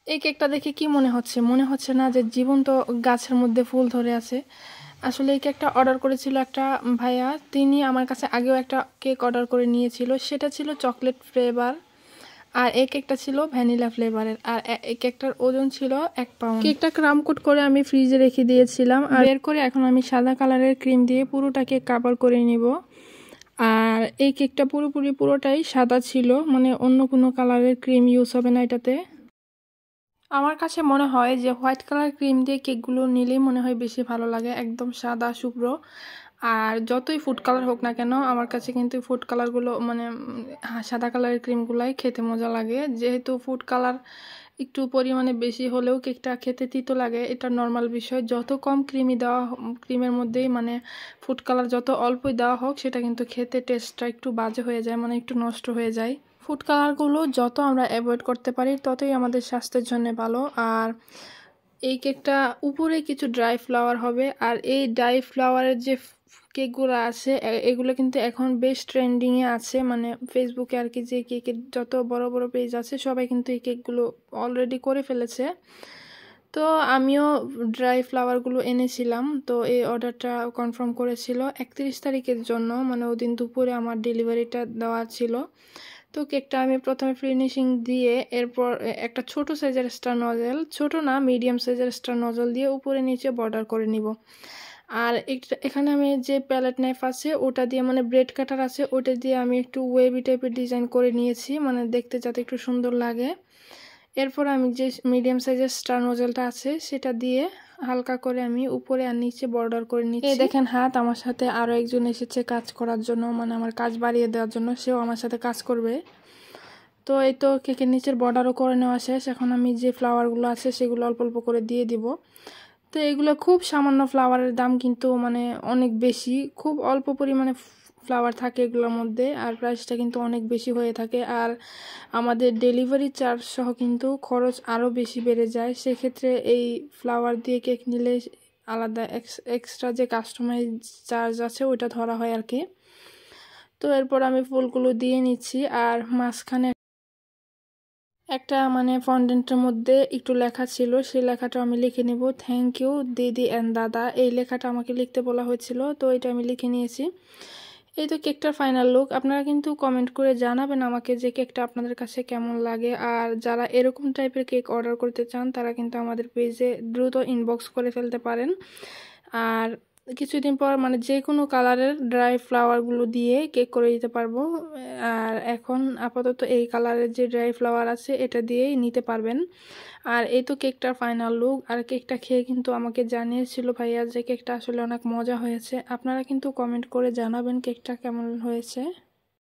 এই কেকটা দেখে কি মনে হচ্ছে? মনে হচ্ছে না যে জীবন্ত গাছের মধ্যে ফুল ধরে আছে? আসলে এই কেকটা অর্ডার করেছিল একটা ভাইয়া। তিনি আমার কাছে আগেও একটা কেক অর্ডার করে নিয়েছিল। সেটা ছিল চকলেট ফ্লেভার। আর এই কেকটা ছিল ভ্যানিলা ফ্লেভারের। আর এই কেকটার ওজন ছিল 1 পাউন্ড। কেকটা ক্রাম কোট করে আমি ফ্রিজে রেখে দিয়েছিলাম। আর বের করে এখন আমি সাদা কালারের ক্রিম দিয়ে পুরোটা কেক কাভার করে নিব। আর এই কেকটা পুরোটাই সাদা ছিল, মানে অন্য কোনো কালারের ক্রিম ইউজ হবে না এটাতে। আমার কাছে মনে হয় যে হোয়াইট কালার ক্রিম দিয়ে কেকগুলো নিলেই মনে হয় বেশি ভালো লাগে, একদম সাদা শুভ্র। আর যতই ফুড কালার হোক না কেন, আমার কাছে কিন্তু ফুড কালারগুলো মানে সাদা কালারের ক্রিমগুলাই খেতে মজা লাগে। যেহেতু ফুড কালার একটু পরিমাণে বেশি হলেও কেকটা খেতে তিতো লাগে, এটা নর্মাল বিষয়। যত কম ক্রিমের মধ্যেই মানে ফুড কালার যত অল্পই দেওয়া হোক, সেটা কিন্তু খেতে টেস্টটা একটু বাজে হয়ে যায়, মানে একটু নষ্ট হয়ে যায়। ফুড কালারগুলো যত আমরা অ্যাভয়েড করতে পারি ততই আমাদের স্বাস্থ্যের জন্য ভালো। আর এই কেকটা উপরে কিছু ড্রাই ফ্লাওয়ার হবে। আর এই ড্রাই ফ্লাওয়ারের যে কেকগুলো আছে এগুলো কিন্তু এখন বেশ ট্রেন্ডিংয়ে আছে, মানে ফেসবুকে আর কি। যে কেকের যত বড় বড় পেজ আছে সবাই কিন্তু এই কেকগুলো অলরেডি করে ফেলেছে। তো আমিও ড্রাই ফ্লাওয়ারগুলো এনেছিলাম। তো এই অর্ডারটা কনফার্ম করেছিল 31 তারিখের জন্য, মানে ওই দিন দুপুরে আমার ডেলিভারিটা দেওয়া ছিল। তো কেকটা আমি প্রথমে ফিনিশিং দিয়ে এরপর একটা ছোট সাইজের স্টার নজেল, ছোট না মিডিয়াম সাইজের স্টার নজেল দিয়ে উপরে নিচে বর্ডার করে নিব। আর এখানে আমি যে প্যালেট নাইফ আছে ওটা দিয়ে, মানে ব্রেড কাটার আছে ওটা দিয়ে আমি একটু ওয়েভি টাইপের ডিজাইন করে নিয়েছি, মানে দেখতে যাতে একটু সুন্দর লাগে। এরপর আমি যে মিডিয়াম সাইজের স্টার নজেলটা আছে সেটা দিয়ে হালকা করে আমি উপরে আর নিচে বর্ডার করে নিচ্ছি। এই দেখেন হাত, আমার সাথে আরও একজন এসেছে কাজ করার জন্য, মানে আমার কাজ বাড়িয়ে দেওয়ার জন্য। সেও আমার সাথে কাজ করবে। তো এই তো কেকের নিচের বর্ডারও করে নেওয়া শেষ। এখন আমি যে ফ্লাওয়ারগুলো আছে সেগুলো অল্প অল্প করে দিয়ে দিব। তো এগুলো খুব সামান্য, ফ্লাওয়ারের দাম কিন্তু মানে অনেক বেশি, খুব অল্প পরিমাণে ফ্লাওয়ার থাকে এগুলোর মধ্যে। আর প্রাইসটা কিন্তু অনেক বেশি হয়ে থাকে। আর আমাদের ডেলিভারি চার্জ সহ কিন্তু খরচ আরও বেশি বেড়ে যায়। সেক্ষেত্রে এই ফ্লাওয়ার দিয়ে কেক নিলে আলাদা এক্সট্রা যে কাস্টমাইজ চার্জ আছে ওইটা ধরা হয় আর কি। তো এরপর আমি ফুলগুলো দিয়ে নিচ্ছি। আর মাঝখানে একটা মানে ফন্ডেন্টের মধ্যে একটু লেখা ছিল, সেই লেখাটা আমি লিখে নেব, থ্যাংক ইউ দিদি অ্যান্ড দাদা। এই লেখাটা আমাকে লিখতে বলা হয়েছিল, তো এটা আমি লিখে নিয়েছি। এই তো কেকটার ফাইনাল লুক। আপনারা কিন্তু কমেন্ট করে জানাবেন আমাকে যে কেকটা আপনাদের কাছে কেমন লাগে। আর যারা এরকম টাইপের কেক অর্ডার করতে চান তারা কিন্তু আমাদের পেজে দ্রুত ইনবক্স করে ফেলতে পারেন। আর কিছুদিন পর মানে যে কোনো কালারের ড্রাই ফ্লাওয়ারগুলো দিয়ে কেক করে দিতে পারবো। আর এখন আপাতত এই কালারের যে ড্রাই ফ্লাওয়ার আছে এটা দিয়েই নিতে পারবেন। আর এই তো কেকটার ফাইনাল লুক। আর কেকটা খেয়ে কিন্তু আমাকে জানিয়েছিল ভাইয়া যে কেকটা আসলে অনেক মজা হয়েছে। আপনারা কিন্তু কমেন্ট করে জানাবেন কেকটা কেমন হয়েছে।